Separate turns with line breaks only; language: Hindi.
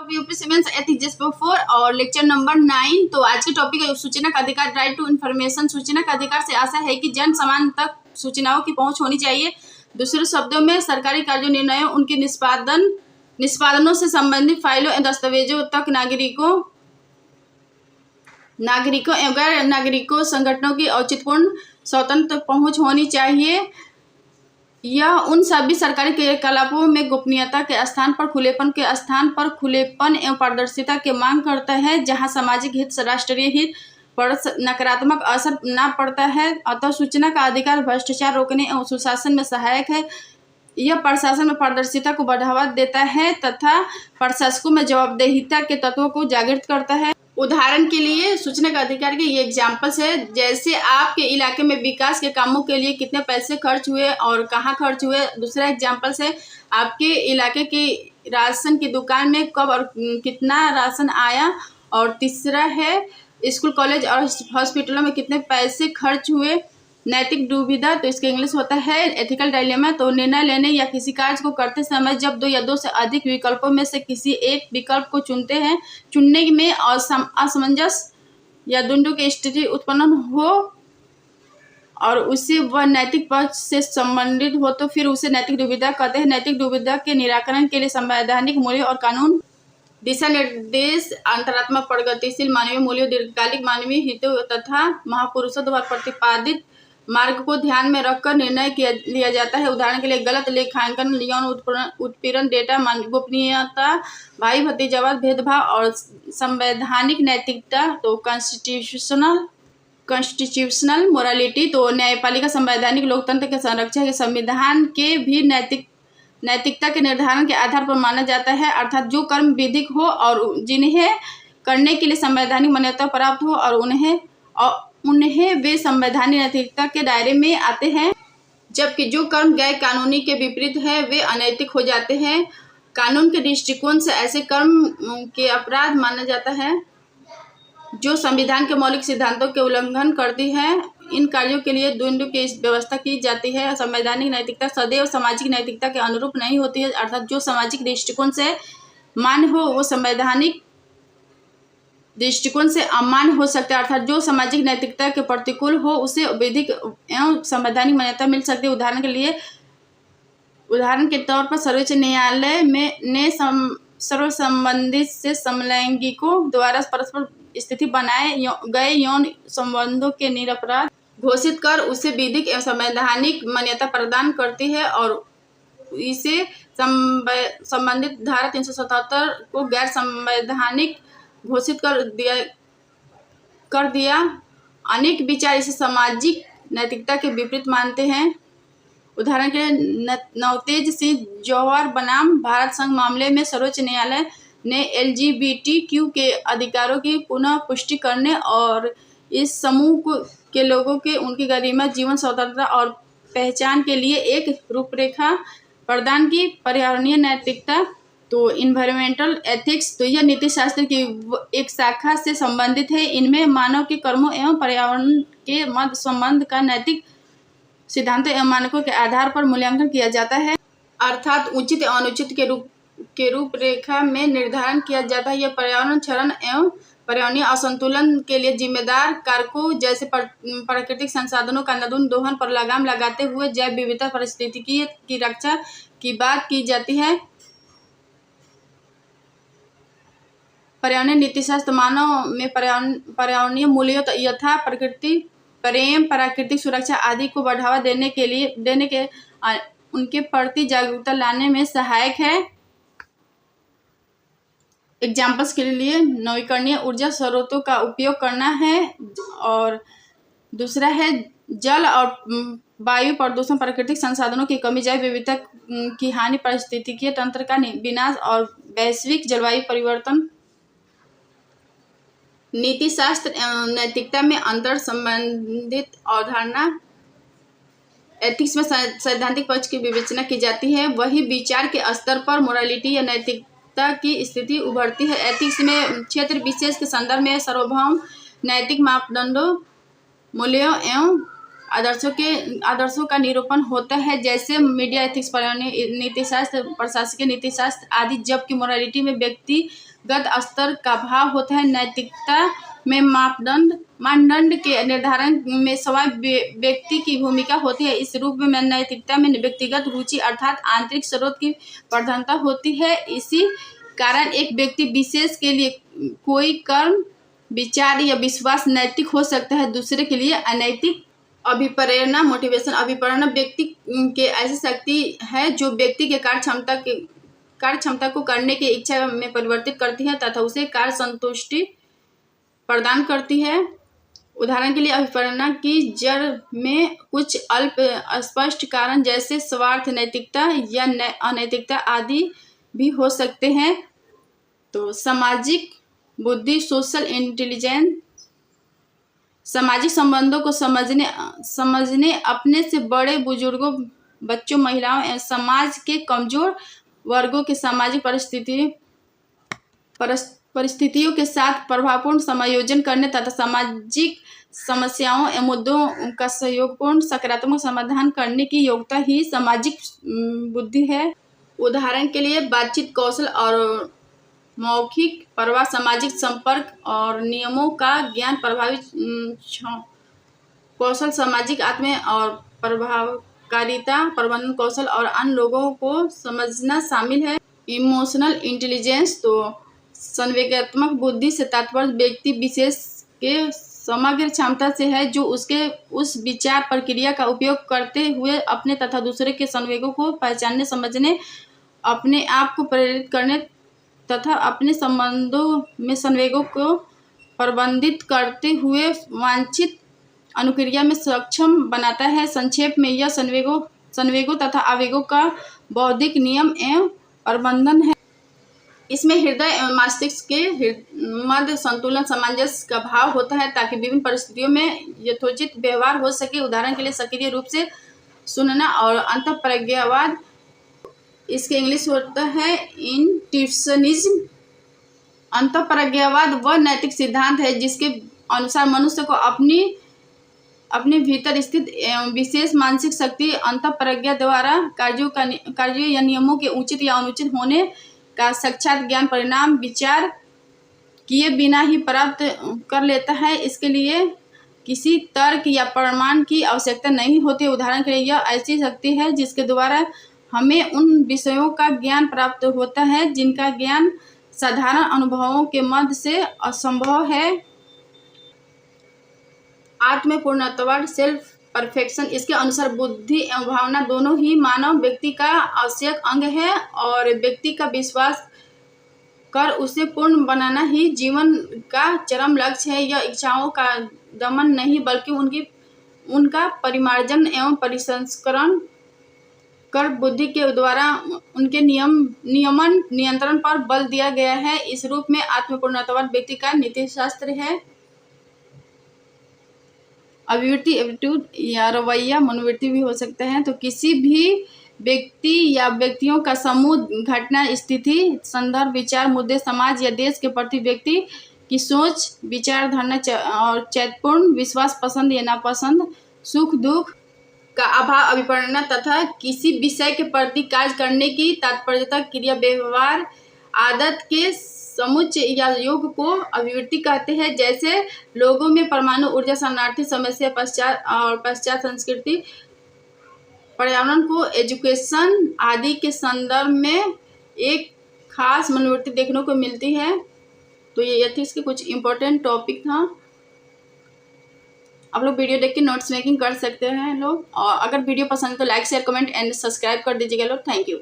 यूपीएससी मेंस एथिक्स पेपर 4 और लेक्चर नंबर 9। तो आज के टॉपिक है सूचना का अधिकार, राइट टू इन्फॉर्मेशन। सूचना का अधिकार से आशा है कि जन सामान्य तक सूचनाओं की पहुंच होनी चाहिए। दूसरे शब्दों में सरकारी कार्यों, निर्णयों, उनके निष्पादनों से संबंधित फाइलों एवं दस्तावेजों तक नागरिकों एवं गैर नागरिकों संगठनों की औचित्यपूर्ण स्वतंत्र पहुंच होनी चाहिए। यह उन सभी सरकारी क्रियाकलापों में गोपनीयता के स्थान पर खुलेपन एवं पारदर्शिता की मांग करता है जहां सामाजिक हित, राष्ट्रीय हित पर नकारात्मक असर न पड़ता है। अतः सूचना का अधिकार भ्रष्टाचार रोकने एवं सुशासन में सहायक है। यह प्रशासन में पारदर्शिता को बढ़ावा देता है तथा प्रशासकों में जवाबदेहिता के तत्वों को जागृत करता है। उदाहरण के लिए सूचना का अधिकार के ये एग्जाम्पल्स है, जैसे आपके इलाके में विकास के कामों के लिए कितने पैसे खर्च हुए और कहाँ खर्च हुए। दूसरा एग्जाम्पल्स है, आपके इलाके की राशन की दुकान में कब और कितना राशन आया। और तीसरा है, स्कूल, कॉलेज और हॉस्पिटलों में कितने पैसे खर्च हुए। नैतिक दुविधा, तो इसका इंग्लिश होता है एथिकल डायलेमा। तो निर्णय लेने या किसी कार्य को करते समय जब दो या दो से अधिक विकल्पों में से किसी एक विकल्प को चुनने में असमंजस या द्वंद्व की स्थिति उत्पन्न हो और उससे वह नैतिक पक्ष से संबंधित हो तो फिर उसे नैतिक दुविधा कहते हैं। नैतिक दुविधा के निराकरण के लिए संवैधानिक मूल्य और कानून, दिशा निर्देश, अंतरात्मा, प्रगतिशील मानवीय मूल्यों, दीर्घकालिक मानवीय हितों तथा महापुरुषों द्वारा प्रतिपादित मार्ग को ध्यान में रखकर निर्णय लिया जाता है। उदाहरण के लिए गलत लेखांकन, यौन उत्पीड़न, डेटा गोपनीयता, भाई भतीजावाद, भेदभाव और संवैधानिक नैतिकता। तो कॉन्स्टिट्यूशनल मोरालिटी, तो न्यायपालिका संवैधानिक लोकतंत्र के संरक्षक के संविधान के भी नैतिकता के निर्धारण के आधार पर माना जाता है, अर्थात जो कर्म विधिक हो और जिन्हें करने के लिए संवैधानिक मान्यता प्राप्त हो और उन्हें वे संवैधानिक नैतिकता के दायरे में आते हैं, जबकि जो कर्म गैर कानूनी के विपरीत है वे अनैतिक हो जाते हैं। कानून के दृष्टिकोण से ऐसे कर्म के अपराध माना जाता है जो संविधान के मौलिक सिद्धांतों के उल्लंघन करती है। इन कार्यों के लिए द्वंद्व की व्यवस्था की जाती है। संवैधानिक नैतिकता सदैव सामाजिक नैतिकता के अनुरूप नहीं होती है, अर्थात जो सामाजिक दृष्टिकोण से मान्य हो वो संवैधानिक दृष्टिकोण से अमान्य हो सकता है, अर्थात जो सामाजिक नैतिकता के प्रतिकूल हो उसे विधिक एवं संवैधानिक मान्यता मिल सकती है। उदाहरण के तौर पर सर्वोच्च न्यायालय ने सर्वसंबंधित से समलैंगिकों द्वारा परस्पर स्थिति बनाए गए यौन संबंधों के निरपराध घोषित कर उसे विधिक एवं संवैधानिक मान्यता प्रदान करती है और इसे संबंधित धारा 377 को गैर संवैधानिक घोषित कर दिया। अनेक विचार इसे सामाजिक नैतिकता के विपरीत मानते हैं। उदाहरण के लिए नवतेज सिंह जौहर बनाम भारत संघ मामले में सर्वोच्च न्यायालय ने LGBTQ के अधिकारों की पुनः पुष्टि करने और इस समूह के लोगों के उनकी गरिमा, जीवन, स्वतंत्रता और पहचान के लिए एक रूपरेखा प्रदान की। पर्यावरणीय नैतिकता, तो इन्वायरमेंटल एथिक्स, तो यह नीति शास्त्र की एक शाखा से संबंधित है। इनमें मानव के कर्मों एवं पर्यावरण के मध्य संबंध का नैतिक सिद्धांतों एवं मानकों के आधार पर मूल्यांकन किया जाता है, अर्थात उचित एवं अनुचित के रूपरेखा में निर्धारण किया जाता है। यह पर्यावरण क्षरण एवं पर्यावरणीय असंतुलन के लिए जिम्मेदार कारकों जैसे प्राकृतिक संसाधनों का नदून दोहन पर लगाम लगाते हुए जैव विविधता, पारिस्थितिकी की रक्षा की बात की जाती है। पर्यावरणीय नीतिशास्त्र मानव में पर्यावरणीय मूल्यों यथा प्रकृति प्रेम, प्राकृतिक सुरक्षा आदि को बढ़ावा देने के उनके प्रति जागरूकता लाने में सहायक है। एग्जाम्पल्स के लिए नवीकरणीय ऊर्जा स्रोतों का उपयोग करना है और दूसरा है जल और वायु प्रदूषण, प्राकृतिक संसाधनों की कमी, जैव विविधता की हानि, पारिस्थितिकीय तंत्र का विनाश और वैश्विक जलवायु परिवर्तन। नीति शास्त्र एवं नैतिकता में अंतर संबंधित अवधारणा। एथिक्स में सैद्धांतिक पक्ष की विवेचना की जाती है, वही विचार के स्तर पर मोरालिटी या नैतिकता की स्थिति उभरती है। एथिक्स में क्षेत्र विशेष के संदर्भ में सार्वभौम नैतिक मापदंडों, मूल्यों एवं आदर्शों का निरूपण होता है, जैसे मीडिया एथिक्स, पर्यावरणीय नीतिशास्त्र, प्रशासकीय नीतिशास्त्र आदि। जबकि मोरालिटी में व्यक्ति व्यक्तिगत स्तर का भाव होता है। नैतिकता में मानदंड के निर्धारण में स्वयं व्यक्ति की भूमिका होती है। इस रूप में नैतिकता में व्यक्तिगत रुचि अर्थात आंतरिक स्रोत की प्रधानता होती है। इसी कारण एक व्यक्ति विशेष के लिए कोई कर्म, विचार या विश्वास नैतिक हो सकता है, दूसरे के लिए अनैतिक। अभिप्रेरणा, मोटिवेशन। अभिप्रेरणा व्यक्ति के ऐसी शक्ति है जो व्यक्ति के कार्य क्षमता को करने की इच्छा में परिवर्तित करती है तथा उसे कार्य संतुष्टि प्रदान करती है। उदाहरण के लिए अभिप्रेरणा की जड़ में कुछ अल्प स्पष्ट कारण जैसे स्वार्थ, नैतिकता या अनैतिकता आदि भी हो सकते हैं। तो सामाजिक बुद्धि, सोशल इंटेलिजेंस, सामाजिक संबंधों को समझने अपने से बड़े बुजुर्गों, बच्चों, महिलाओं एवं समाज के कमजोर वर्गों के सामाजिक परिस्थितियों के साथ प्रभावपूर्ण समायोजन करने तथा सामाजिक समस्याओं एवं मुद्दों का सहयोगपूर्ण सकारात्मक समाधान करने की योग्यता ही सामाजिक बुद्धि है। उदाहरण के लिए बातचीत कौशल और मौखिक प्रवाह, सामाजिक संपर्क और नियमों का ज्ञान, प्रभावी कौशल, सामाजिक आत्म और प्रभावकारिता, प्रबंधन कौशल और अन्य लोगों को समझना शामिल है। Emotional intelligence. तो संवेगात्मक बुद्धि से तात्पर्य व्यक्ति विशेष के समग्र क्षमता से है जो उसके उस विचार प्रक्रिया का उपयोग करते हुए अपने तथा दूसरे के संवेगों को पहचानने, समझने, अपने आप को प्रेरित करने तथा अपने संबंधों में संवेगों को प्रबंधित करते हुए वांछित अनुक्रिया में सक्षम बनाता है। संक्षेप में यह संवेगों तथा आवेगों का बौद्धिक नियम एवं प्रबंधन है। इसमें हृदय एवं मस्तिष्क के मध्य संतुलन, सामंजस्य का भाव होता है ताकि विभिन्न परिस्थितियों में यथोचित व्यवहार हो सके। उदाहरण के लिए सक्रिय रूप से सुनना और अंतःप्रज्ञावाद, इसके इंग्लिश होता है इंट्यूशनिज्म। अंतःप्रज्ञावाद वह नैतिक सिद्धांत है जिसके अनुसार मनुष्य को अपने भीतर स्थित एवं विशेष मानसिक शक्ति अंतःप्रज्ञा द्वारा कार्यों या नियमों के उचित या अनुचित होने का साक्षात ज्ञान परिणाम विचार किए बिना ही प्राप्त कर लेता है। इसके लिए किसी तर्क या प्रमाण की आवश्यकता नहीं होती। उदाहरण के लिए यह ऐसी शक्ति है जिसके द्वारा हमें उन विषयों का ज्ञान प्राप्त होता है जिनका ज्ञान साधारण अनुभवों के मध्य से असंभव है। आत्मपूर्णत्व, सेल्फ परफेक्शन। इसके अनुसार बुद्धि एवं भावना दोनों ही मानव व्यक्ति का आवश्यक अंग है और व्यक्ति का विश्वास कर उसे पूर्ण बनाना ही जीवन का चरम लक्ष्य है। यह इच्छाओं का दमन नहीं बल्कि उनका परिमार्जन एवं परिसंस्करण कर बुद्धि के द्वारा उनके नियंत्रण पर बल दिया गया है। इस रूप में आत्मपूर्णत्ववाद व्यक्ति का नीतिशास्त्र है। अभिवृत्ति, एटीट्यूड या रवैया, मनोवृत्ति भी हो सकते हैं। तो किसी भी व्यक्ति या व्यक्तियों का समूह, घटना, स्थिति, संदर्भ, विचार, मुद्दे, समाज या देश के प्रति व्यक्ति की सोच, विचारधारा और चैतन्यपूर्ण विश्वास, पसंद या नापसंद, सुख दुख का अभाव, अभिप्रेरणा तथा किसी विषय के प्रति कार्य करने की तत्परता, क्रिया, व्यवहार, आदत के समुच्चय या योग को अभिवृत्ति कहते हैं। जैसे लोगों में परमाणु ऊर्जा, शरणार्थी समस्या, पश्चात संस्कृति, पर्यावरण को एजुकेशन आदि के संदर्भ में एक खास मनोवृत्ति देखने को मिलती है। तो ये एथिक्स के कुछ इम्पोर्टेंट टॉपिक था। आप लोग वीडियो देख के नोट्स मेकिंग कर सकते हैं लोग। और अगर वीडियो पसंद है तो like, share, comment and subscribe कर दीजिएगा लोग। Thank you.